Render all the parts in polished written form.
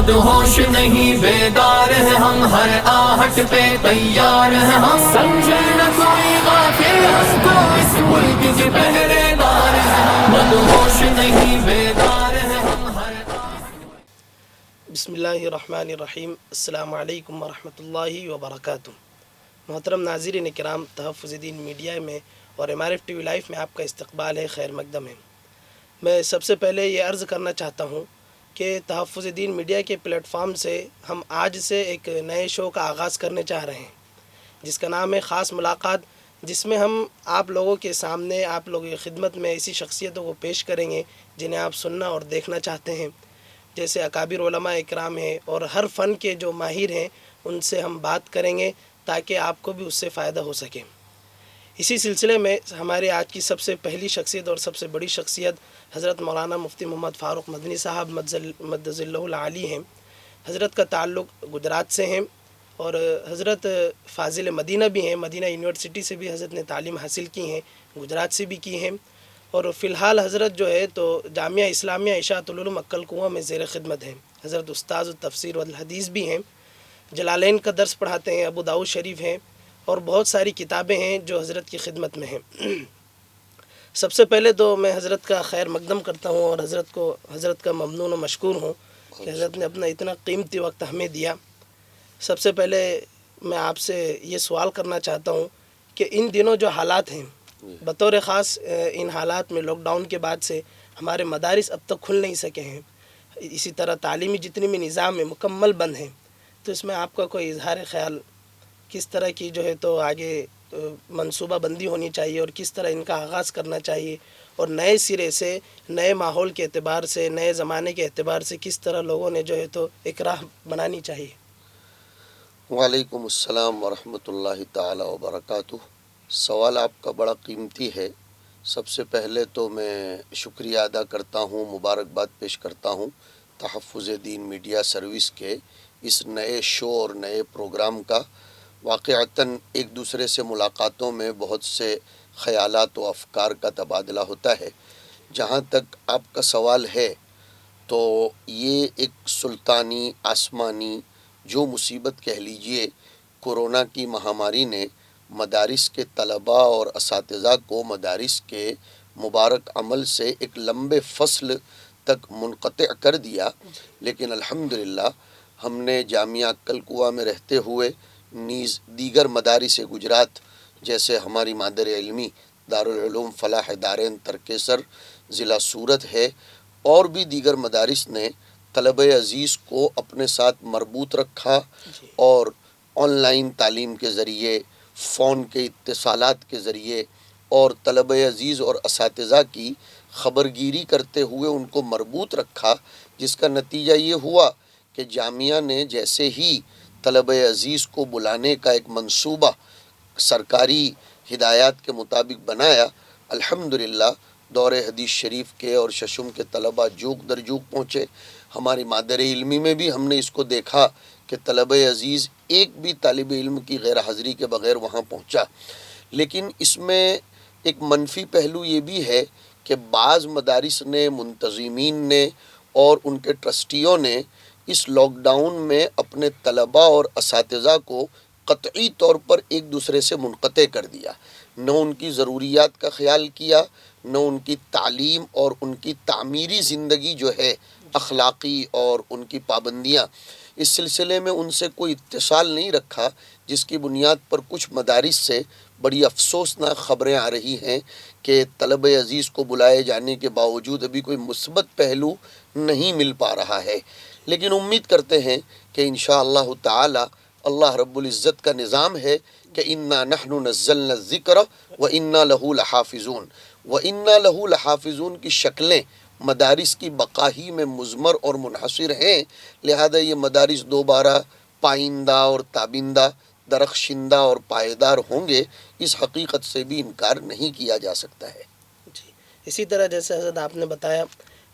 مدہوش نہیں بیدار ہیں ہم، ہر آہٹ پہ تیار ہیں ہم، سمجھے نہ کوئی غافل ہم کو اس ملک کے پہرے دار ہیں ہم، مدہوش نہیں بیدار ہیں ہم ہر آہٹ۔ بسم اللہ الرحمن الرحیم۔ السلام علیکم ورحمۃ اللہ وبرکاتہ۔ محترم ناظرین کرام، تحفظ دین میڈیا میں اور MRF TV لائف میں آپ کا استقبال ہے، خیر مقدم ہے۔ میں سب سے پہلے یہ عرض کرنا چاہتا ہوں کہ تحفظ دین میڈیا کے پلیٹ فارم سے ہم آج سے ایک نئے شو کا آغاز کرنے چاہ رہے ہیں، جس کا نام ہے خاص ملاقات، جس میں ہم آپ لوگوں کے سامنے، آپ لوگوں کی خدمت میں ایسی شخصیتوں کو پیش کریں گے جنہیں آپ سننا اور دیکھنا چاہتے ہیں، جیسے اکابر علماء اکرام ہیں اور ہر فن کے جو ماہر ہیں ان سے ہم بات کریں گے تاکہ آپ کو بھی اس سے فائدہ ہو سکے۔ اسی سلسلے میں ہمارے آج کی سب سے پہلی شخصیت اور سب سے بڑی شخصیت حضرت مولانا مفتی محمد فاروق مدنی صاحب مدظ اللہ العالی ہیں۔ حضرت کا تعلق گجرات سے ہیں اور حضرت فاضل مدینہ بھی ہیں، مدینہ یونیورسٹی سے بھی حضرت نے تعلیم حاصل کی ہیں، گجرات سے بھی کی ہیں، اور فی الحال حضرت جو ہے تو جامعہ اسلامیہ اشاعۃ العلوم عکل کنواں میں زیر خدمت ہیں۔ حضرت استاذ التفسیر والحدیث بھی ہیں، جلالین کا درس پڑھاتے ہیں، ابو داؤد شریف ہیں، اور بہت ساری کتابیں ہیں جو حضرت کی خدمت میں ہیں۔ سب سے پہلے تو میں حضرت کا خیر مقدم کرتا ہوں اور حضرت کا ممنون و مشکور ہوں کہ حضرت نے اپنا اتنا قیمتی وقت ہمیں دیا۔ سب سے پہلے میں آپ سے یہ سوال کرنا چاہتا ہوں کہ ان دنوں جو حالات ہیں، بطور خاص ان حالات میں لاک ڈاؤن کے بعد سے ہمارے مدارس اب تک کھل نہیں سکے ہیں، اسی طرح تعلیمی جتنی بھی نظام ہے مکمل بند ہیں، تو اس میں آپ کا کوئی اظہار خیال کس طرح کی جو ہے تو آگے منصوبہ بندی ہونی چاہیے اور کس طرح ان کا آغاز کرنا چاہیے، اور نئے سرے سے، نئے ماحول کے اعتبار سے، نئے زمانے کے اعتبار سے کس طرح لوگوں نے جو ہے تو ایک راہ بنانی چاہیے؟ وعلیکم السلام ورحمۃ اللہ تعالی وبرکاتہ۔ سوال آپ کا بڑا قیمتی ہے۔ سب سے پہلے تو میں شکریہ ادا کرتا ہوں، مبارکباد پیش کرتا ہوں تحفظ دین میڈیا سروس کے اس نئے شو اور نئے پروگرام کا۔ واقعتاً ایک دوسرے سے ملاقاتوں میں بہت سے خیالات و افکار کا تبادلہ ہوتا ہے۔ جہاں تک آپ کا سوال ہے تو یہ ایک سلطانی، آسمانی جو مصیبت کہہ لیجئے، کورونا کی مہاماری نے مدارس کے طلباء اور اساتذہ کو مدارس کے مبارک عمل سے ایک لمبے فصل تک منقطع کر دیا، لیکن الحمدللہ ہم نے جامعہ عکل کنواں میں رہتے ہوئے نیز دیگر مدارس گجرات جیسے ہماری مادر علمی دارالعلوم فلاح دارین ترکیسر ضلع سورت ہے، اور بھی دیگر مدارس نے طلبہ عزیز کو اپنے ساتھ مربوط رکھا اور آن لائن تعلیم کے ذریعے، فون کے اتصالات کے ذریعے اور طلبہ عزیز اور اساتذہ کی خبرگیری کرتے ہوئے ان کو مربوط رکھا، جس کا نتیجہ یہ ہوا کہ جامعہ نے جیسے ہی طلبہ عزیز کو بلانے کا ایک منصوبہ سرکاری ہدایات کے مطابق بنایا، الحمدللہ دور حدیث شریف کے اور ششم کے طلباء جوق در جوق پہنچے۔ ہماری مادر علمی میں بھی ہم نے اس کو دیکھا کہ طلبہ عزیز ایک بھی طالب علم کی غیر حاضری کے بغیر وہاں پہنچا۔ لیکن اس میں ایک منفی پہلو یہ بھی ہے کہ بعض مدارس نے، منتظمین نے اور ان کے ٹرسٹیوں نے اس لاک ڈاؤن میں اپنے طلباء اور اساتذہ کو قطعی طور پر ایک دوسرے سے منقطع کر دیا، نہ ان کی ضروریات کا خیال کیا، نہ ان کی تعلیم اور ان کی تعمیری زندگی جو ہے اخلاقی اور ان کی پابندیاں، اس سلسلے میں ان سے کوئی اتصال نہیں رکھا، جس کی بنیاد پر کچھ مدارس سے بڑی افسوسناک خبریں آ رہی ہیں کہ طلبہ عزیز کو بلائے جانے کے باوجود ابھی کوئی مثبت پہلو نہیں مل پا رہا ہے۔ لیکن امید کرتے ہیں کہ انشاءاللہ تعالی اللہ رب العزت کا نظام ہے کہ انا نحن نزلنا الذکر وانا لہ لحافظون، وانا لہ لحافظون کی شکلیں مدارس کی بقا ہی میں مضمر اور منحصر ہیں، لہذا یہ مدارس دوبارہ پائندہ اور تابندہ، درخشندہ اور پائیدار ہوں گے، اس حقیقت سے بھی انکار نہیں کیا جا سکتا ہے۔ جی، اسی طرح جیسے حضرت آپ نے بتایا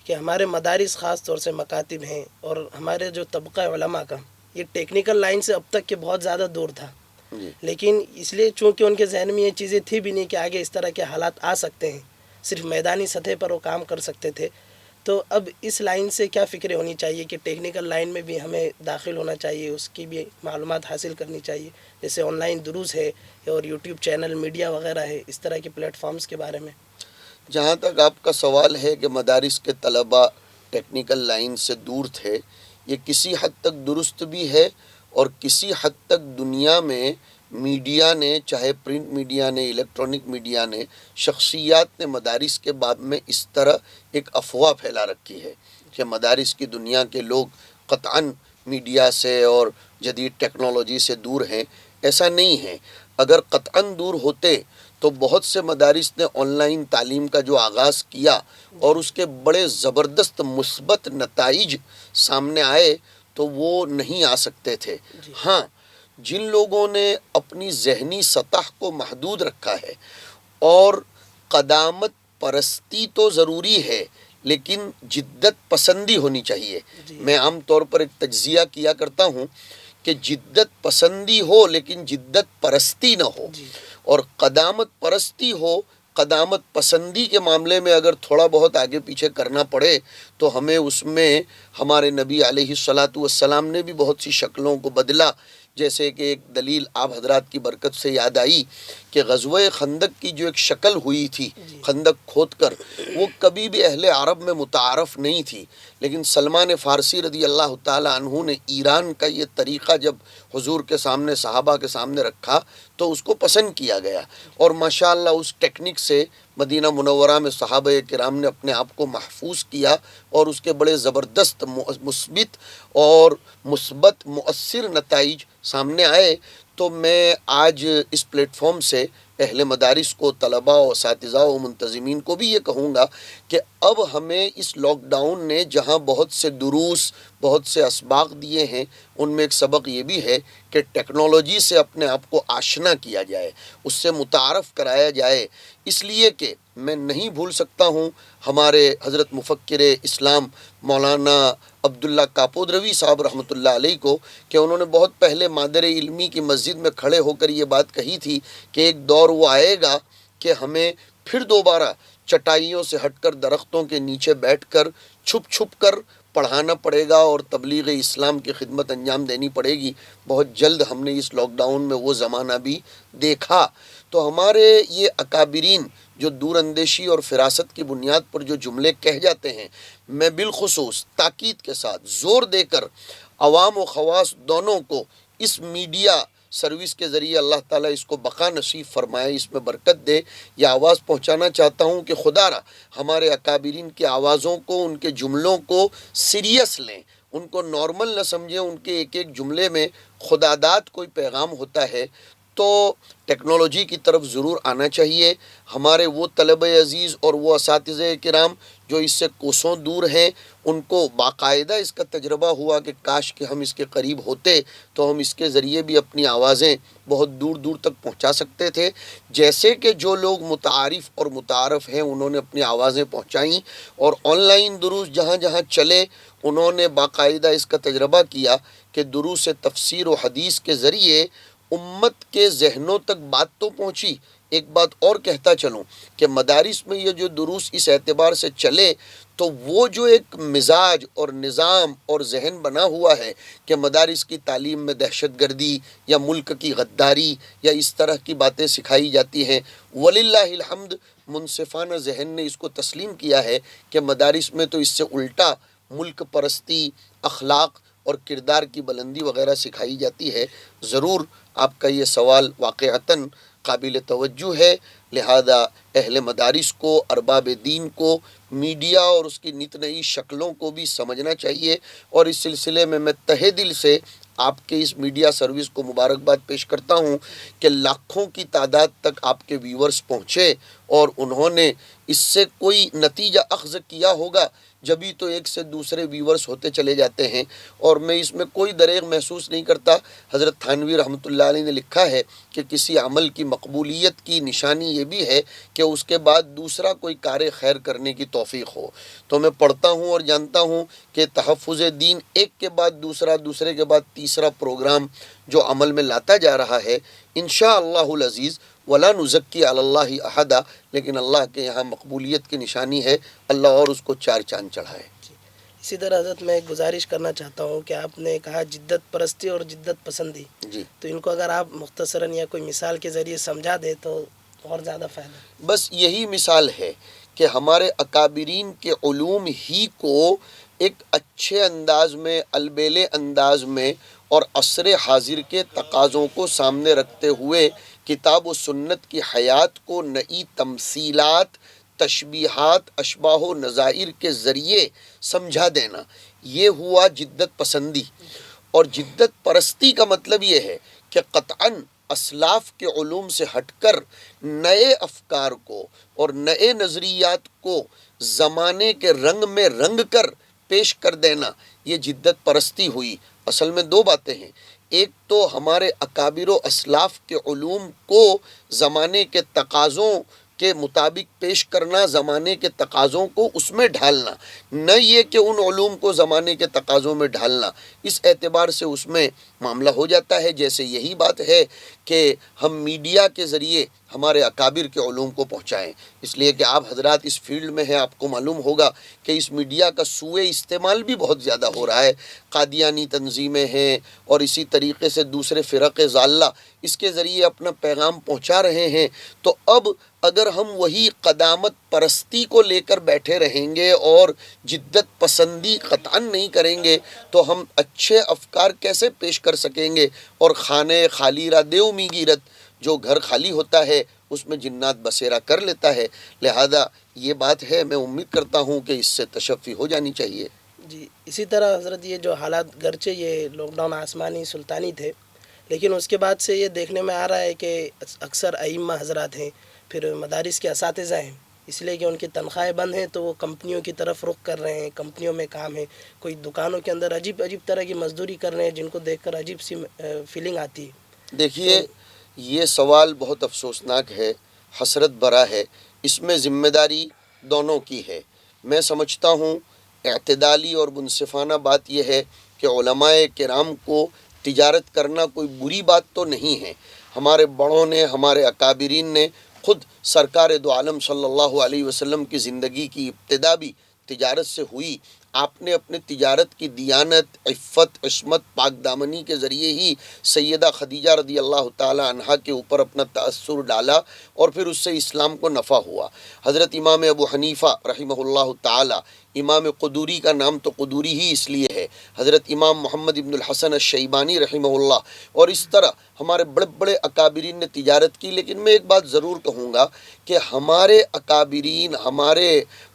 کہ ہمارے مدارس خاص طور سے مکاتب ہیں، اور ہمارے جو طبقہ علماء کا یہ ٹیکنیکل لائن سے اب تک کے بہت زیادہ دور تھا، لیکن اس لیے چونکہ ان کے ذہن میں یہ چیزیں تھی بھی نہیں کہ آگے اس طرح کے حالات آ سکتے ہیں، صرف میدانی سطح پر وہ کام کر سکتے تھے، تو اب اس لائن سے کیا فکریں ہونی چاہیے کہ ٹیکنیکل لائن میں بھی ہمیں داخل ہونا چاہیے، اس کی بھی معلومات حاصل کرنی چاہیے، جیسے آن لائن دروس ہے اور یوٹیوب چینل میڈیا وغیرہ ہے، اس طرح کے پلیٹ فارمز کے بارے میں؟ جہاں تک آپ کا سوال ہے کہ مدارس کے طلباء ٹیکنیکل لائن سے دور تھے، یہ کسی حد تک درست بھی ہے، اور کسی حد تک دنیا میں میڈیا نے، چاہے پرنٹ میڈیا نے، الیکٹرانک میڈیا نے، شخصیات نے مدارس کے باب میں اس طرح ایک افواہ پھیلا رکھی ہے کہ مدارس کی دنیا کے لوگ قطعاً میڈیا سے اور جدید ٹیکنالوجی سے دور ہیں۔ ایسا نہیں ہے۔ اگر قطعاً دور ہوتے تو بہت سے مدارس نے آن لائن تعلیم کا جو آغاز کیا اور اس کے بڑے زبردست مثبت نتائج سامنے آئے تو وہ نہیں آ سکتے تھے۔ ہاں، جن لوگوں نے اپنی ذہنی سطح کو محدود رکھا ہے، اور قدامت پرستی تو ضروری ہے لیکن جدت پسندی ہونی چاہیے۔ میں عام طور پر ایک تجزیہ کیا کرتا ہوں کہ جدت پسندی ہو لیکن جدت پرستی نہ ہو، اور قدامت پرستی ہو، قدامت پسندی کے معاملے میں اگر تھوڑا بہت آگے پیچھے کرنا پڑے تو ہمیں اس میں ہمارے نبی علیہ السلام نے بھی بہت سی شکلوں کو بدلا۔ جیسے کہ ایک دلیل آپ حضرات کی برکت سے یاد آئی کہ غزوہ خندق کی جو ایک شکل ہوئی تھی خندق کھود کر، وہ کبھی بھی اہل عرب میں متعارف نہیں تھی، لیکن سلمان فارسی رضی اللہ تعالی عنہ نے ایران کا یہ طریقہ جب حضور کے سامنے، صحابہ کے سامنے رکھا تو اس کو پسند کیا گیا، اور ماشاءاللہ اس ٹیکنک سے مدینہ منورہ میں صحابہ کرام نے اپنے آپ کو محفوظ کیا، اور اس کے بڑے زبردست مثبت اور مثبت مؤثر نتائج سامنے آئے۔ تو میں آج اس پلیٹ فارم سے اہل مدارس کو، طلباء و اساتذہ و منتظمین کو بھی یہ کہوں گا کہ اب ہمیں اس لاک ڈاؤن نے جہاں بہت سے دروس، بہت سے اسباق دیے ہیں، ان میں ایک سبق یہ بھی ہے کہ ٹیکنالوجی سے اپنے آپ کو آشنا کیا جائے، اس سے متعارف کرایا جائے۔ اس لیے کہ میں نہیں بھول سکتا ہوں ہمارے حضرت مفکر اسلام مولانا عبداللہ کاپودروی صاحب رحمۃ اللہ علیہ کو، کہ انہوں نے بہت پہلے مادر علمی کی مسجد میں کھڑے ہو کر یہ بات کہی تھی کہ ایک دور وہ آئے گا کہ ہمیں پھر دوبارہ چٹائیوں سے ہٹ کر درختوں کے نیچے بیٹھ کر چھپ چھپ کر پڑھانا پڑے گا اور تبلیغ اسلام کی خدمت انجام دینی پڑے گی۔ بہت جلد ہم نے اس لاک ڈاؤن میں وہ زمانہ بھی دیکھا۔ تو ہمارے یہ اکابرین جو دور اندیشی اور فراست کی بنیاد پر جو جملے کہہ جاتے ہیں، میں بالخصوص تاکید کے ساتھ زور دے کر عوام و خواص دونوں کو اس میڈیا سروس کے ذریعے اللہ تعالیٰ اس کو بقا نصیب فرمائے، اس میں برکت دے، یہ آواز پہنچانا چاہتا ہوں کہ خدا را ہمارے اکابرین کی آوازوں کو، ان کے جملوں کو سیریس لیں، ان کو نارمل نہ سمجھیں۔ ان کے ایک ایک جملے میں خداداد کوئی پیغام ہوتا ہے، تو ٹیکنالوجی کی طرف ضرور آنا چاہیے۔ ہمارے وہ طلبہ عزیز اور وہ اساتذہ کرام جو اس سے کوسوں دور ہیں، ان کو باقاعدہ اس کا تجربہ ہوا کہ کاش کہ ہم اس کے قریب ہوتے تو ہم اس کے ذریعے بھی اپنی آوازیں بہت دور دور تک پہنچا سکتے تھے۔ جیسے کہ جو لوگ متعارف اور متعارف ہیں انہوں نے اپنی آوازیں پہنچائیں، اور آن لائن دروس جہاں جہاں چلے انہوں نے باقاعدہ اس کا تجربہ کیا کہ دروس تفسیر و حدیث کے ذریعے امت کے ذہنوں تک بات تو پہنچی۔ ایک بات اور کہتا چلوں کہ مدارس میں یہ جو دروس اس اعتبار سے چلے تو وہ جو ایک مزاج اور نظام اور ذہن بنا ہوا ہے کہ مدارس کی تعلیم میں دہشت گردی یا ملک کی غداری یا اس طرح کی باتیں سکھائی جاتی ہیں، وللہ الحمد منصفانہ ذہن نے اس کو تسلیم کیا ہے کہ مدارس میں تو اس سے الٹا ملک پرستی، اخلاق اور کردار کی بلندی وغیرہ سکھائی جاتی ہے۔ ضرور آپ کا یہ سوال واقعتاً قابل توجہ ہے، لہذا اہل مدارس کو، ارباب دین کو میڈیا اور اس کی نت نئی شکلوں کو بھی سمجھنا چاہیے، اور اس سلسلے میں تہہ دل سے آپ کے اس میڈیا سروس کو مبارکباد پیش کرتا ہوں کہ لاکھوں کی تعداد تک آپ کے ویورز پہنچے اور انہوں نے اس سے کوئی نتیجہ اخذ کیا ہوگا، جبھی تو ایک سے دوسرے ویورز ہوتے چلے جاتے ہیں۔ اور میں اس میں کوئی دریغ محسوس نہیں کرتا۔ حضرت تھانوی رحمۃ اللہ علیہ نے لکھا ہے کہ کسی عمل کی مقبولیت کی نشانی یہ بھی ہے کہ اس کے بعد دوسرا کوئی کار خیر کرنے کی توفیق ہو۔ تو میں پڑھتا ہوں اور جانتا ہوں کہ تحفظ دین ایک کے بعد دوسرا، دوسرے کے بعد تیسرا پروگرام جو عمل میں لاتا جا رہا ہے، انشاءاللہ العزیز ولا نزکی علی اللہ احدا، لیکن اللہ کے یہاں مقبولیت کی نشانی ہے، اللہ اور اس کو 4 چاند چڑھائے۔ اسی طرح حضرت میں ایک گزارش کرنا چاہتا ہوں کہ آپ نے کہا جدت پرستی اور جدت پسندی، جی، تو ان کو اگر آپ مختصراً یا کوئی مثال کے ذریعے سمجھا دیں تو اور زیادہ فائدہ۔ بس یہی مثال ہے کہ ہمارے اکابرین کے علوم ہی کو ایک اچھے انداز میں، البیلے انداز میں اور عصر حاضر کے تقاضوں کو سامنے رکھتے ہوئے کتاب و سنت کی حیات کو نئی تمثیلات، تشبیہات، اشباہ و نظائر کے ذریعے سمجھا دینا، یہ ہوا جدت پسندی۔ اور جدت پرستی کا مطلب یہ ہے کہ قطعاً اسلاف کے علوم سے ہٹ کر نئے افکار کو اور نئے نظریات کو زمانے کے رنگ میں رنگ کر پیش کر دینا، یہ جدت پرستی ہوئی۔ اصل میں 2 باتیں ہیں، ایک تو ہمارے اکابر و اسلاف کے علوم کو زمانے کے تقاضوں کے مطابق پیش کرنا، زمانے کے تقاضوں کو اس میں ڈھالنا، نہ یہ کہ ان علوم کو زمانے کے تقاضوں میں ڈھالنا۔ اس اعتبار سے اس میں معاملہ ہو جاتا ہے، جیسے یہی بات ہے کہ ہم میڈیا کے ذریعے ہمارے اکابر کے علوم کو پہنچائیں، اس لیے کہ آپ حضرات اس فیلڈ میں ہیں، آپ کو معلوم ہوگا کہ اس میڈیا کا سوء استعمال بھی بہت زیادہ ہو رہا ہے۔ قادیانی تنظیمیں ہیں اور اسی طریقے سے دوسرے فرق ضالہ اس کے ذریعے اپنا پیغام پہنچا رہے ہیں۔ تو اب اگر ہم وہی قدامت پرستی کو لے کر بیٹھے رہیں گے اور جدت پسندی قطعاً نہیں کریں گے تو ہم اچھے افکار کیسے پیش کر سکیں گے؟ اور خانے خالی را دیو می گیرت، جو گھر خالی ہوتا ہے اس میں جنات بسیرا کر لیتا ہے۔ لہذا یہ بات ہے، میں امید کرتا ہوں کہ اس سے تشفی ہو جانی چاہیے۔ جی، اسی طرح حضرت یہ جو حالات، گرچہ یہ لاک ڈاؤن آسمانی سلطانی تھے، لیکن اس کے بعد سے یہ دیکھنے میں آ رہا ہے کہ اکثر ائمہ حضرات ہیں، پھر مدارس کے اساتذہ ہیں، اس لیے کہ ان کی تنخواہیں بند ہیں تو وہ کمپنیوں کی طرف رخ کر رہے ہیں، کمپنیوں میں کام ہے، کوئی دکانوں کے اندر عجیب عجیب طرح کی مزدوری کر رہے ہیں جن کو دیکھ کر عجیب سی فیلنگ آتی ہے۔ دیکھیے، یہ سوال بہت افسوسناک ہے، حسرت بھرا ہے، اس میں ذمہ داری دونوں کی ہے۔ میں سمجھتا ہوں اعتدالی اور منصفانہ بات یہ ہے کہ علماء کرام کو تجارت کرنا کوئی بری بات تو نہیں ہے۔ ہمارے بڑوں نے، ہمارے اکابرین نے، خود سرکار دو عالم صلی اللہ علیہ وسلم کی زندگی کی ابتدا بھی تجارت سے ہوئی۔ آپ نے اپنے تجارت کی دیانت، عفت، عصمت، پاک دامنی کے ذریعے ہی سیدہ خدیجہ رضی اللہ تعالی عنہا کے اوپر اپنا تأثر ڈالا اور پھر اس سے اسلام کو نفع ہوا۔ حضرت امام ابو حنیفہ رحمہ اللہ تعالی، امام قدوری کا نام تو قدوری ہی اس لیے ہے، حضرت امام محمد ابن الحسن الشیبانی رحمہ اللہ، اور اس طرح ہمارے بڑے بڑے اکابرین نے تجارت کی۔ لیکن میں ایک بات ضرور کہوں گا کہ ہمارے اکابرین، ہمارے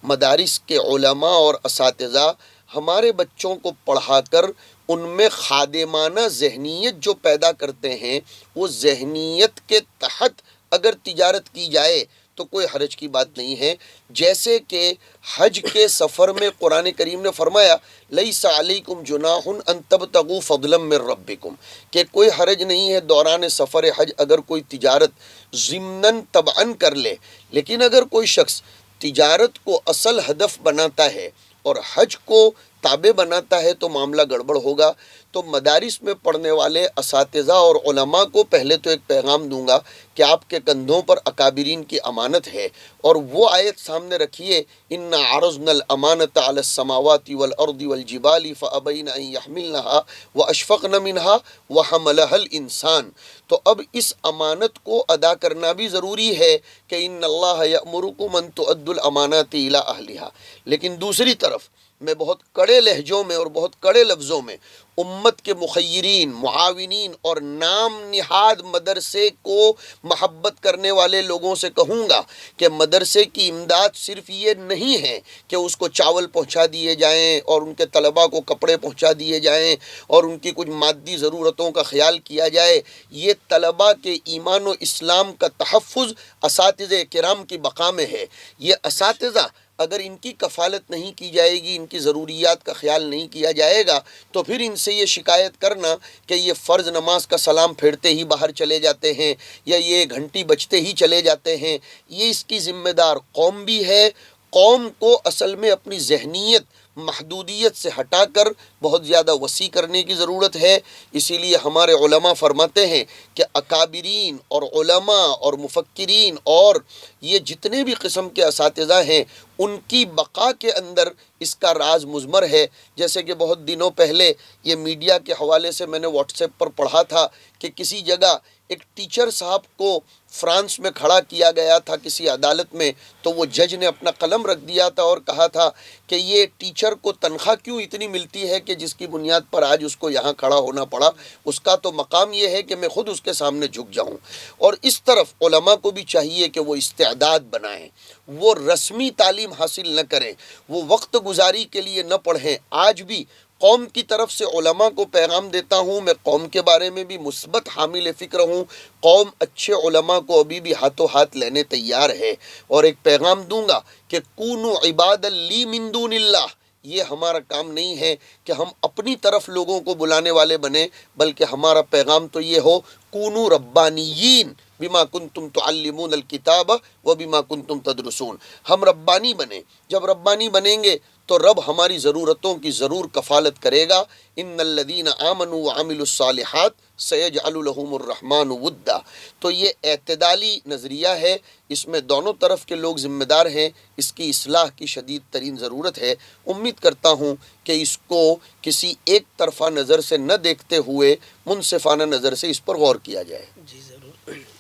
مدارس کے علماء اور اساتذہ ہمارے بچوں کو پڑھا کر ان میں خادمانہ ذہنیت جو پیدا کرتے ہیں، وہ ذہنیت کے تحت اگر تجارت کی جائے تو کوئی حرج کی بات نہیں ہے۔ جیسے کہ حج کے سفر میں قرآن کریم نے فرمایا لیس علیکم جناح ان تبتغوا فضلا من ربکم، کہ کوئی حرج نہیں ہے دوران سفر حج اگر کوئی تجارت ضمناً طبعاً کر لے۔ لیکن اگر کوئی شخص تجارت کو اصل ہدف بناتا ہے اور حج کو تابع بناتا ہے تو معاملہ گڑبڑ ہوگا۔ تو مدارس میں پڑھنے والے اساتذہ اور علماء کو پہلے تو ایک پیغام دوں گا کہ آپ کے کندھوں پر اکابرین کی امانت ہے، اور وہ آیت سامنے رکھیے اِنَّا عَرَضْنَا الْأَمَانَةَ عَلَى السَّمَاوَاتِ وَالْأَرْضِ وَالْجِبَالِ فَأَبَيْنَ أَن يَحْمِلْنَهَا وَأَشْفَقْنَ مِنْهَا وَحَمَلَهَا الْإِنسَانُ۔ تو اب اس امانت کو ادا کرنا بھی ضروری ہے کہ اِنَّ اللَّهَ يَأْمُرُكُمْ أَن تُؤَدُّوا الْأَمَانَاتِ إِلَىٰ أَهْلِهَا۔ لیکن دوسری طرف میں بہت کڑے لہجوں میں اور بہت کڑے لفظوں میں امت کے مخیرین، معاونین اور نام نہاد مدرسے کو محبت کرنے والے لوگوں سے کہوں گا کہ مدرسے کی امداد صرف یہ نہیں ہے کہ اس کو چاول پہنچا دیے جائیں اور ان کے طلباء کو کپڑے پہنچا دیے جائیں اور ان کی کچھ مادی ضرورتوں کا خیال کیا جائے۔ یہ طلباء کے ایمان و اسلام کا تحفظ اساتذہ کرام کی بقا میں ہے۔ یہ اساتذہ اگر ان کی کفالت نہیں کی جائے گی، ان کی ضروریات کا خیال نہیں کیا جائے گا، تو پھر ان سے یہ شکایت کرنا کہ یہ فرض نماز کا سلام پھیرتے ہی باہر چلے جاتے ہیں یا یہ گھنٹی بجتے ہی چلے جاتے ہیں، یہ اس کی ذمہ دار قوم بھی ہے۔ قوم کو اصل میں اپنی ذہنیت محدودیت سے ہٹا کر بہت زیادہ وسیع کرنے کی ضرورت ہے۔ اسی لیے ہمارے علماء فرماتے ہیں کہ اکابرین اور علماء اور مفکرین اور یہ جتنے بھی قسم کے اساتذہ ہیں ان کی بقا کے اندر اس کا راز مضمر ہے۔ جیسے کہ بہت دنوں پہلے یہ میڈیا کے حوالے سے میں نے واٹس ایپ پر پڑھا تھا کہ کسی جگہ ایک ٹیچر صاحب کو فرانس میں کھڑا کیا گیا تھا کسی عدالت میں، تو وہ جج نے اپنا قلم رکھ دیا تھا اور کہا تھا کہ یہ ٹیچر کو تنخواہ کیوں اتنی ملتی ہے کہ جس کی بنیاد پر آج اس کو یہاں کھڑا ہونا پڑا، اس کا تو مقام یہ ہے کہ میں خود اس کے سامنے جھک جاؤں۔ اور اس طرف علماء کو بھی چاہیے کہ وہ استعداد بنائیں، وہ رسمی تعلیم حاصل نہ کریں، وہ وقت گزاری کے لیے نہ پڑھیں۔ آج بھی قوم کی طرف سے علماء کو پیغام دیتا ہوں، میں قوم کے بارے میں بھی مثبت حامل فکر ہوں، قوم اچھے علماء کو ابھی بھی ہاتھوں ہاتھ لینے تیار ہے، اور ایک پیغام دوں گا کہ کونوا عبادا لی من دون اللہ، یہ ہمارا کام نہیں ہے کہ ہم اپنی طرف لوگوں کو بلانے والے بنیں، بلکہ ہمارا پیغام تو یہ ہو کونوا ربانیین بما کنتم تعلمون الکتاب و بما کنتم تدرسون، ہم ربانی بنیں۔ جب ربانی بنیں گے تو رب ہماری ضرورتوں کی ضرور کفالت کرے گا۔ ان الذین آمنوا وعملوا الصالحات سیجعل لهم الرحمن ودا، تو یہ اعتدالی نظریہ ہے، اس میں دونوں طرف کے لوگ ذمہ دار ہیں، اس کی اصلاح کی شدید ترین ضرورت ہے۔ امید کرتا ہوں کہ اس کو کسی ایک طرفہ نظر سے نہ دیکھتے ہوئے منصفانہ نظر سے اس پر غور کیا جائے۔ جی ضرور۔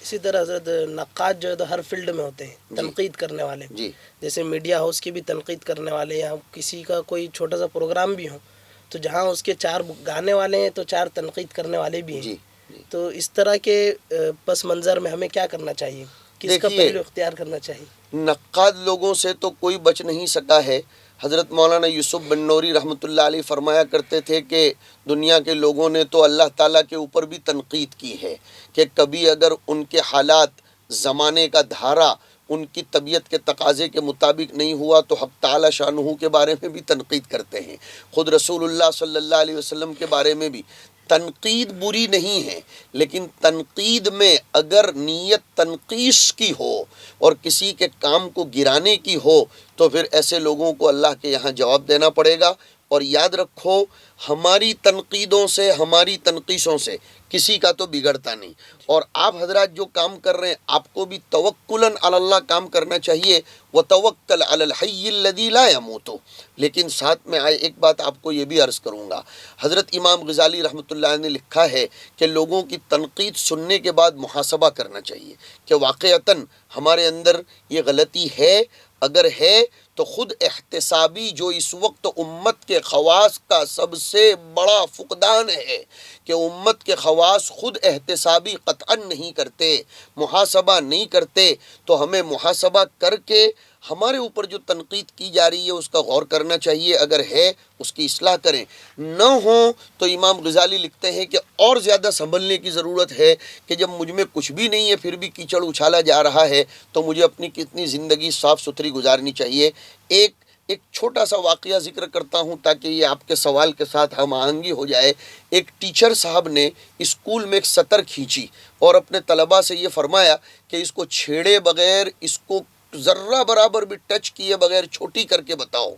اسی طرح حضرت نقاد جو ہے تو ہر فیلڈ میں ہوتے ہیں، تنقید کرنے والے، جی جیسے میڈیا ہاؤس کی بھی تنقید کرنے والے، یا کسی کا کوئی چھوٹا سا پروگرام بھی ہو تو جہاں اس کے 4 گانے والے ہیں تو 4 تنقید کرنے والے بھی ہیں۔ جی تو اس طرح کے پس منظر میں ہمیں کیا کرنا چاہیے، کس کا پہلو اختیار کرنا چاہیے؟ نقاد لوگوں سے تو کوئی بچ نہیں سکا ہے۔ حضرت مولانا یوسف بن نوری رحمۃ اللہ علیہ فرمایا کرتے تھے کہ دنیا کے لوگوں نے تو اللہ تعالیٰ کے اوپر بھی تنقید کی ہے کہ کبھی اگر ان کے حالات، زمانے کا دھارا ان کی طبیعت کے تقاضے کے مطابق نہیں ہوا تو حق تعالیٰ شانہ کے بارے میں بھی تنقید کرتے ہیں، خود رسول اللہ صلی اللہ علیہ وسلم کے بارے میں بھی۔ تنقید بری نہیں ہے، لیکن تنقید میں اگر نیت تنقیص کی ہو اور کسی کے کام کو گرانے کی ہو تو پھر ایسے لوگوں کو اللہ کے یہاں جواب دینا پڑے گا۔ اور یاد رکھو، ہماری تنقیدوں سے، ہماری تنقیصوں سے کسی کا تو بگڑتا نہیں، اور آپ حضرات جو کام کر رہے ہیں آپ کو بھی توکلاً علی اللہ کام کرنا چاہیے، وتوکل علی الحی الذی لا یموت۔ لیکن ساتھ میں ایک بات آپ کو یہ بھی عرض کروں گا، حضرت امام غزالی رحمۃ اللہ نے لکھا ہے کہ لوگوں کی تنقید سننے کے بعد محاسبہ کرنا چاہیے کہ واقعتاً ہمارے اندر یہ غلطی ہے، اگر ہے تو خود احتسابی، جو اس وقت امت کے خواص کا سب سے بڑا فقدان ہے کہ امت کے خواص خود احتسابی قطعاً نہیں کرتے، محاسبہ نہیں کرتے، تو ہمیں محاسبہ کر کے ہمارے اوپر جو تنقید کی جا رہی ہے اس کا غور کرنا چاہیے، اگر ہے اس کی اصلاح کریں، نہ ہو تو امام غزالی لکھتے ہیں کہ اور زیادہ سنبھلنے کی ضرورت ہے کہ جب مجھ میں کچھ بھی نہیں ہے پھر بھی کیچڑ اچھالا جا رہا ہے تو مجھے اپنی کتنی زندگی صاف ستھری گزارنی چاہیے۔ ایک چھوٹا سا واقعہ ذکر کرتا ہوں تاکہ یہ آپ کے سوال کے ساتھ ہم آہنگی ہو جائے۔ ایک ٹیچر صاحب نے اسکول میں ایک سطر کھینچی اور اپنے طلباء سے یہ فرمایا کہ اس کو چھیڑے بغیر، اس کو ذرہ برابر بھی ٹچ کیے بغیر چھوٹی کر کے بتاؤ۔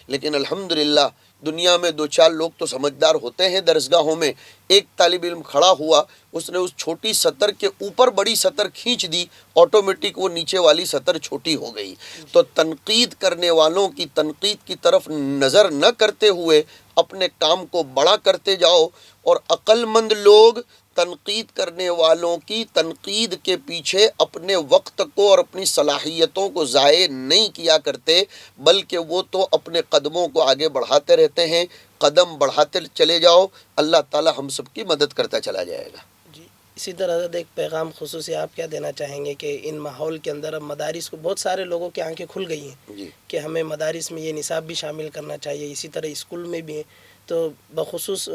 لیکن الحمدللہ دنیا میں 2-4 لوگ تو سمجھدار ہوتے ہیں، درسگاہوں میں ایک طالب علم کھڑا ہوا، اس نے اس چھوٹی سطر کے اوپر بڑی سطر کھینچ دی، آٹومیٹک وہ نیچے والی سطر چھوٹی ہو گئی۔ تو تنقید کرنے والوں کی تنقید کی طرف نظر نہ کرتے ہوئے اپنے کام کو بڑا کرتے جاؤ، اور عقل مند لوگ تنقید کرنے والوں کی تنقید کے پیچھے اپنے وقت کو اور اپنی صلاحیتوں کو ضائع نہیں کیا کرتے، بلکہ وہ تو اپنے قدموں کو آگے بڑھاتے رہتے ہیں۔ قدم بڑھاتے چلے جاؤ، اللہ تعالی ہم سب کی مدد کرتا چلا جائے گا۔ جی اسی طرح ایک پیغام خصوصی آپ کیا دینا چاہیں گے کہ ان ماحول کے اندر اب مدارس کو بہت سارے لوگوں کی آنکھیں کھل گئی ہیں جی کہ ہمیں مدارس میں یہ نصاب بھی شامل کرنا چاہیے، اسی طرح اسکول میں بھی ہیں، تو بخصوص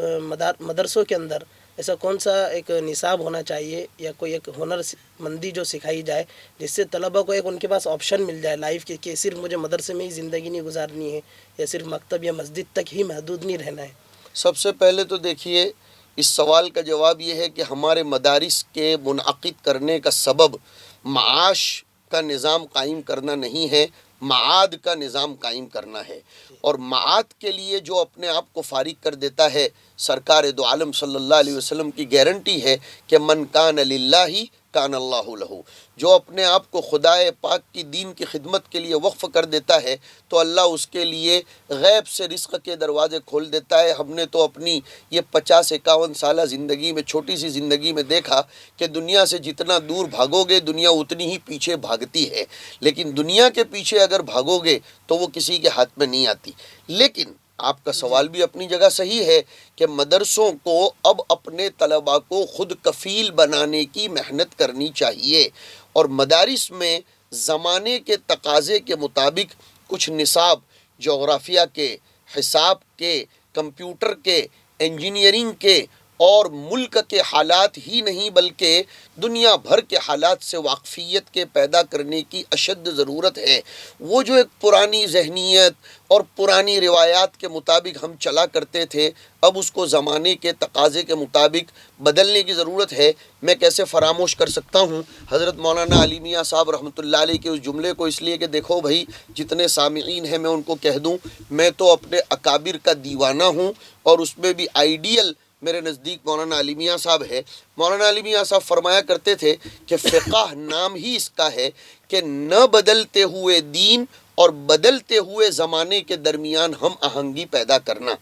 مدرسوں کے اندر ایسا کون سا ایک نصاب ہونا چاہیے یا کوئی ایک ہنر مندی جو سکھائی جائے جس سے طلبہ کو ایک ان کے پاس آپشن مل جائے لائف کے کہ صرف مجھے مدرسے میں ہی زندگی نہیں گزارنی ہے یا صرف مکتب یا مسجد تک ہی محدود نہیں رہنا ہے؟ سب سے پہلے تو دیکھیے، اس سوال کا جواب یہ ہے کہ ہمارے مدارس کے منعقد کرنے کا سبب معاش کا نظام قائم کرنا نہیں ہے، معاد کا نظام قائم کرنا ہے، اور معاد کے لیے جو اپنے آپ کو فارغ کر دیتا ہے، سرکار دو عالم صلی اللہ علیہ وسلم کی گارنٹی ہے کہ من کان للہ کان اللہ لہو، جو اپنے آپ کو خدائے پاک کی دین کی خدمت کے لیے وقف کر دیتا ہے تو اللہ اس کے لیے غیب سے رزق کے دروازے کھول دیتا ہے۔ ہم نے تو اپنی یہ 50-51 سالہ زندگی میں، چھوٹی سی زندگی میں دیکھا کہ دنیا سے جتنا دور بھاگو گے دنیا اتنی ہی پیچھے بھاگتی ہے، لیکن دنیا کے پیچھے اگر بھاگو گے تو وہ کسی کے ہاتھ میں نہیں آتی۔ لیکن آپ کا سوال بھی اپنی جگہ صحیح ہے کہ مدرسوں کو اب اپنے طلباء کو خود کفیل بنانے کی محنت کرنی چاہیے، اور مدارس میں زمانے کے تقاضے کے مطابق کچھ نصاب جغرافیہ کے، حساب کے، کمپیوٹر کے، انجینئرنگ کے، اور ملک کے حالات ہی نہیں بلکہ دنیا بھر کے حالات سے واقفیت کے پیدا کرنے کی اشد ضرورت ہے۔ وہ جو ایک پرانی ذہنیت اور پرانی روایات کے مطابق ہم چلا کرتے تھے، اب اس کو زمانے کے تقاضے کے مطابق بدلنے کی ضرورت ہے۔ میں کیسے فراموش کر سکتا ہوں حضرت مولانا علی میاں صاحب رحمۃ اللہ علیہ کے اس جملے کو، اس لیے کہ دیکھو بھائی جتنے سامعین ہیں میں ان کو کہہ دوں، میں تو اپنے اکابر کا دیوانہ ہوں، اور اس میں بھی آئیڈیل میرے نزدیک مولانا علی میاں صاحب ہے۔ مولانا علی میاں صاحب فرمایا کرتے تھے کہ فقہ نام ہی اس کا ہے کہ نہ بدلتے ہوئے دین اور بدلتے ہوئے زمانے کے درمیان ہم آہنگی پیدا کرنا۔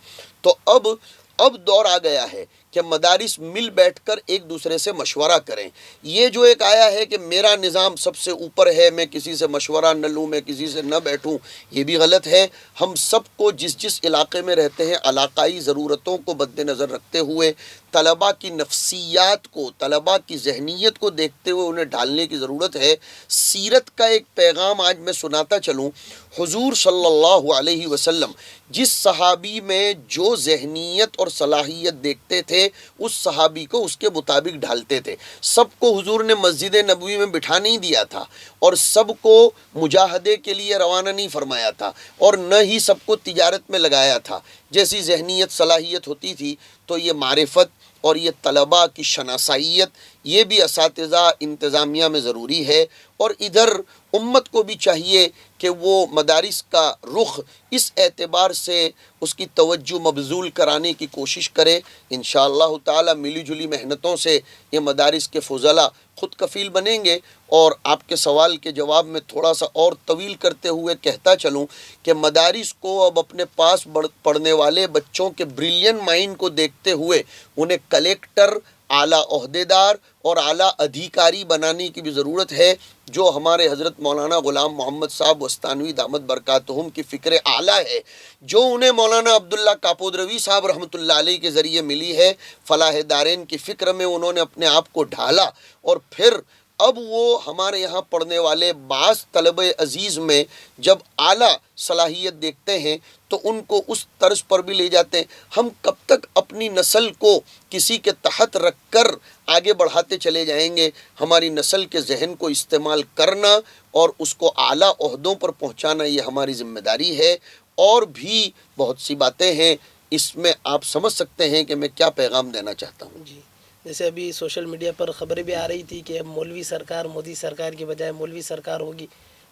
تو اب دور آ گیا ہے کہ مدارس مل بیٹھ کر ایک دوسرے سے مشورہ کریں۔ یہ جو ایک آیا ہے کہ میرا نظام سب سے اوپر ہے، میں کسی سے مشورہ نہ لوں، میں کسی سے نہ بیٹھوں، یہ بھی غلط ہے۔ ہم سب کو جس علاقے میں رہتے ہیں علاقائی ضرورتوں کو مد نظر رکھتے ہوئے، طلباء کی نفسیات کو، طلباء کی ذہنیت کو دیکھتے ہوئے انہیں ڈھالنے کی ضرورت ہے۔ سیرت کا ایک پیغام آج میں سناتا چلوں۔ حضور صلی اللہ علیہ وسلم جس صحابی میں جو ذہنیت اور صلاحیت دیکھتے تھے اس صحابی کو اس کے مطابق ڈھالتے تھے۔ سب کو حضور نے مسجد نبوی میں بٹھا نہیں دیا تھا، اور سب کو مجاہدے کے لیے روانہ نہیں فرمایا تھا، اور نہ ہی سب کو تجارت میں لگایا تھا۔ جیسی ذہنیت صلاحیت ہوتی تھی تو یہ معرفت اور یہ طلباء کی شناسائیت یہ بھی اساتذہ انتظامیہ میں ضروری ہے، اور ادھر امت کو بھی چاہیے کہ وہ مدارس کا رخ اس اعتبار سے اس کی توجہ مبذول کرانے کی کوشش کرے۔ انشاءاللہ تعالی ملی جلی محنتوں سے یہ مدارس کے فضلاء خود کفیل بنیں گے۔ اور آپ کے سوال کے جواب میں تھوڑا سا اور طویل کرتے ہوئے کہتا چلوں کہ مدارس کو اب اپنے پاس پڑھنے والے بچوں کے بریلین مائنڈ کو دیکھتے ہوئے انہیں کلیکٹر، اعلیٰ عہدیدار اور اعلیٰ ادھیکاری بنانے کی بھی ضرورت ہے، جو ہمارے حضرت مولانا غلام محمد صاحب وستانوی دامت برکاتہم کی فکر اعلیٰ ہے، جو انہیں مولانا عبداللہ کاپودروی صاحب رحمۃ اللہ علیہ کے ذریعے ملی ہے۔ فلاح دارین کی فکر میں انہوں نے اپنے آپ کو ڈھالا، اور پھر اب وہ ہمارے یہاں پڑھنے والے بعض طلبہ عزیز میں جب اعلیٰ صلاحیت دیکھتے ہیں تو ان کو اس طرز پر بھی لے جاتے ہیں۔ ہم کب تک اپنی نسل کو کسی کے تحت رکھ کر آگے بڑھاتے چلے جائیں گے؟ ہماری نسل کے ذہن کو استعمال کرنا اور اس کو اعلیٰ عہدوں پر پہنچانا یہ ہماری ذمہ داری ہے۔ اور بھی بہت سی باتیں ہیں، اس میں آپ سمجھ سکتے ہیں کہ میں کیا پیغام دینا چاہتا ہوں۔ جی، جیسے ابھی سوشل میڈیا پر خبریں بھی آ رہی تھی کہ اب مولوی سرکار، مودی سرکار کی بجائے مولوی سرکار ہوگی۔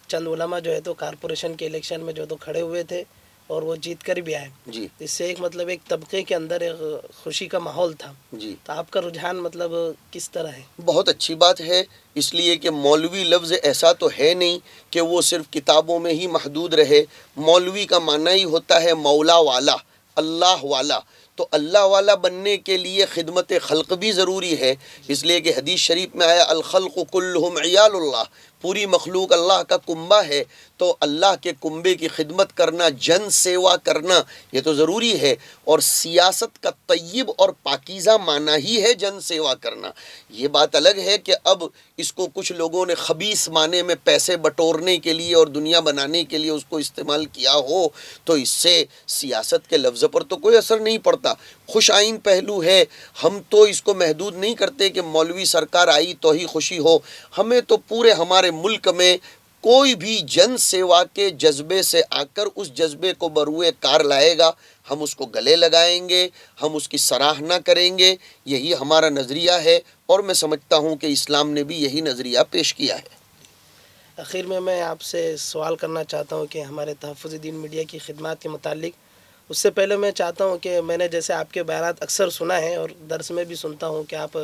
چند علماء جو ہے تو کارپوریشن کے الیکشن میں جو تو کھڑے ہوئے تھے اور وہ جیت کر بھی آئے۔ جی اس سے ایک مطلب ایک طبقے کے اندر ایک خوشی کا ماحول تھا۔ جی، تو آپ کا رجحان مطلب کس طرح ہے؟ بہت اچھی بات ہے، اس لیے کہ مولوی لفظ ایسا تو ہے نہیں کہ وہ صرف کتابوں میں ہی محدود رہے۔ مولوی کا معنی ہی ہوتا ہے مولا والا، اللہ والا۔ تو اللہ والا بننے کے لیے خدمت خلق بھی ضروری ہے، اس لیے کہ حدیث شریف میں آیا الخلق کلہم عیال اللہ، پوری مخلوق اللہ کا کنبہ ہے، تو اللہ کے کنبے کی خدمت کرنا، جن سیوا کرنا یہ تو ضروری ہے۔ اور سیاست کا طیب اور پاکیزہ معنی ہی ہے جن سیوا کرنا۔ یہ بات الگ ہے کہ اب اس کو کچھ لوگوں نے خبیث معنی میں پیسے بٹورنے کے لیے اور دنیا بنانے کے لیے اس کو استعمال کیا ہو، تو اس سے سیاست کے لفظ پر تو کوئی اثر نہیں پڑتا۔ خوش آئین پہلو ہے، ہم تو اس کو محدود نہیں کرتے کہ مولوی سرکار آئی تو ہی خوشی ہو۔ ہمیں تو پورے ہمارے ملک میں کوئی بھی جن سیوا کے جذبے سے آ کر اس جذبے کو بروئے کار لائے گا، ہم اس کو گلے لگائیں گے، ہم اس کی سراہنا کریں گے۔ یہی ہمارا نظریہ ہے، اور میں سمجھتا ہوں کہ اسلام نے بھی یہی نظریہ پیش کیا ہے۔ آخر میں آپ سے سوال کرنا چاہتا ہوں کہ ہمارے تحفظ دین میڈیا کی خدمات کے متعلق. اس سے پہلے میں چاہتا ہوں کہ میں نے جیسے آپ کے بیانات اکثر سنا ہے اور درس میں بھی سنتا ہوں کہ آپ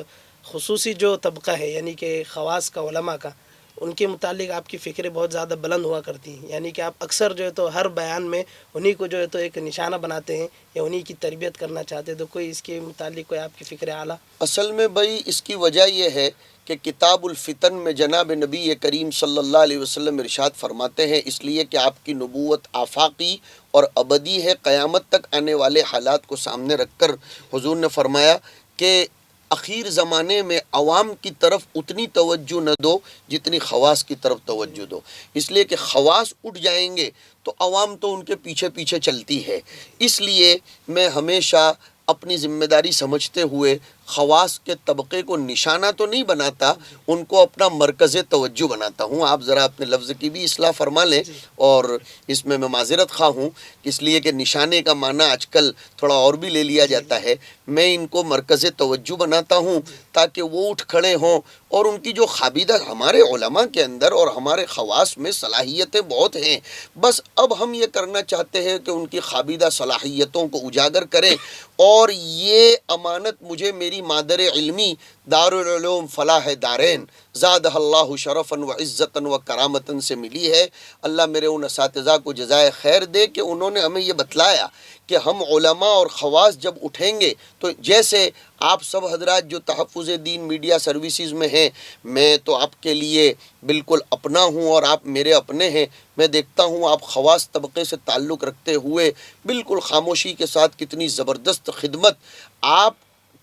خصوصی جو طبقہ ہے یعنی کہ خواص کا علماء کا ان کے متعلق آپ کی فکریں بہت زیادہ بلند ہوا کرتی ہیں، یعنی کہ آپ اکثر جو ہے تو ہر بیان میں انہی کو جو ہے تو ایک نشانہ بناتے ہیں یا انہی کی تربیت کرنا چاہتے ہیں. تو کوئی اس کے متعلق کوئی آپ کی فکر اعلیٰ؟ اصل میں بھائی اس کی وجہ یہ ہے کہ کتاب الفتن میں جناب نبی کریم صلی اللہ علیہ وسلم ارشاد فرماتے ہیں، اس لیے کہ آپ کی نبوت آفاقی اور ابدی ہے، قیامت تک آنے والے حالات کو سامنے رکھ کر حضور نے فرمایا کہ اخیر زمانے میں عوام کی طرف اتنی توجہ نہ دو جتنی خواص کی طرف توجہ دو، اس لیے کہ خواص اٹھ جائیں گے تو عوام تو ان کے پیچھے پیچھے چلتی ہے. اس لیے میں ہمیشہ اپنی ذمہ داری سمجھتے ہوئے خواص کے طبقے کو نشانہ تو نہیں بناتا، ان کو اپنا مرکز توجہ بناتا ہوں. آپ ذرا اپنے لفظ کی بھی اصلاح فرما لیں، اور اس میں معذرت خواہ ہوں اس لیے کہ نشانے کا معنی آج کل تھوڑا اور بھی لے لیا جاتا ہے. میں ان کو مرکز توجہ بناتا ہوں تاکہ وہ اٹھ کھڑے ہوں، اور ان کی جو خابیدہ ہمارے علماء کے اندر اور ہمارے خواص میں صلاحیتیں بہت ہیں، بس اب ہم یہ کرنا چاہتے ہیں کہ ان کی خابیدہ صلاحیتوں کو اجاگر کریں. اور یہ امانت مجھے میری مادر علمی دارالعلوم فلاح دارین زادہ اللہ شرفاً و عزتاً و کرامتاً سے ملی ہے. اللہ میرے ان اساتذہ کو جزائے خیر دے کہ انہوں نے ہمیں یہ بتلایا کہ ہم علماء اور خواص جب اٹھیں گے تو جیسے آپ سب حضرات جو تحفظ دین میڈیا سروسز میں ہیں، میں تو آپ کے لیے بالکل اپنا ہوں اور آپ میرے اپنے ہیں. میں دیکھتا ہوں آپ خواص طبقے سے تعلق رکھتے ہوئے بالکل خاموشی کے ساتھ کتنی زبردست خدمت. آپ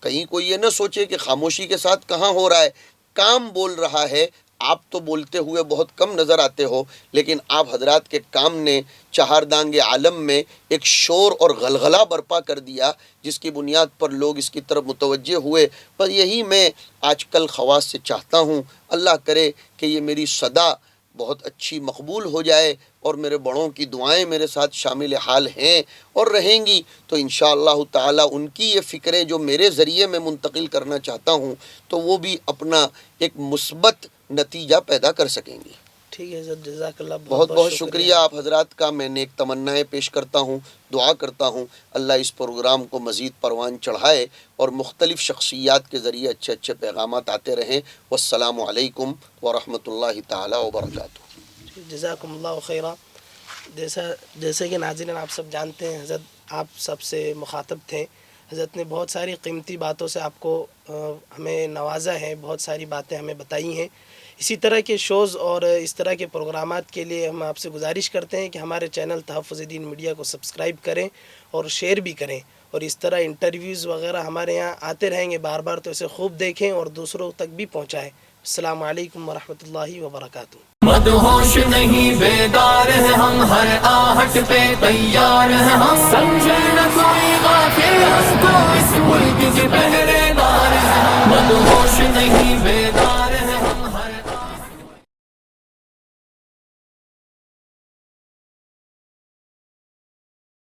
کہیں کوئی یہ نہ سوچے کہ خاموشی کے ساتھ کہاں ہو رہا ہے، کام بول رہا ہے. آپ تو بولتے ہوئے بہت کم نظر آتے ہو، لیکن آپ حضرات کے کام نے چہاردانگ عالم میں ایک شور اور غلغلہ برپا کر دیا جس کی بنیاد پر لوگ اس کی طرف متوجہ ہوئے. پر یہی میں آج کل خواص سے چاہتا ہوں، اللہ کرے کہ یہ میری صدا بہت اچھی مقبول ہو جائے، اور میرے بڑوں کی دعائیں میرے ساتھ شامل حال ہیں اور رہیں گی، تو انشاءاللہ تعالی ان کی یہ فکریں جو میرے ذریعے میں منتقل کرنا چاہتا ہوں تو وہ بھی اپنا ایک مثبت نتیجہ پیدا کر سکیں گی. ٹھیک ہے سر، جزاک اللہ. بہت بہت شکریہ آپ حضرات کا. میں نیک تمنائیں پیش کرتا ہوں، دعا کرتا ہوں اللہ اس پروگرام کو مزید پروان چڑھائے اور مختلف شخصیات کے ذریعے اچھے اچھے پیغامات آتے رہیں. والسلام علیکم ورحمۃ اللہ تعالی وبرکاتہ. جزاکم اللہ خیرہ. جیسے کہ ناظرین آپ سب جانتے ہیں، حضرت آپ سب سے مخاطب تھے. حضرت نے بہت ساری قیمتی باتوں سے آپ کو ہمیں نوازا ہے، بہت ساری باتیں ہمیں بتائی ہیں. اسی طرح کے شوز اور اس طرح کے پروگرامات کے لیے ہم آپ سے گزارش کرتے ہیں کہ ہمارے چینل تحفظ دین میڈیا کو سبسکرائب کریں اور شیئر بھی کریں، اور اس طرح انٹرویوز وغیرہ ہمارے یہاں آتے رہیں گے بار بار، تو اسے خوب دیکھیں اور دوسروں تک بھی پہنچائیں. السلام علیکم ورحمۃ اللہ وبرکاتہ. مدہوش نہیں بیدار ہیں ہم، ہر آہٹ پہ تیار ہیں ہم. سمجھے نہ کوئی غافل ہم کو اس ملک کے پہرے دار ہیں. مدہوش نہیں بیدار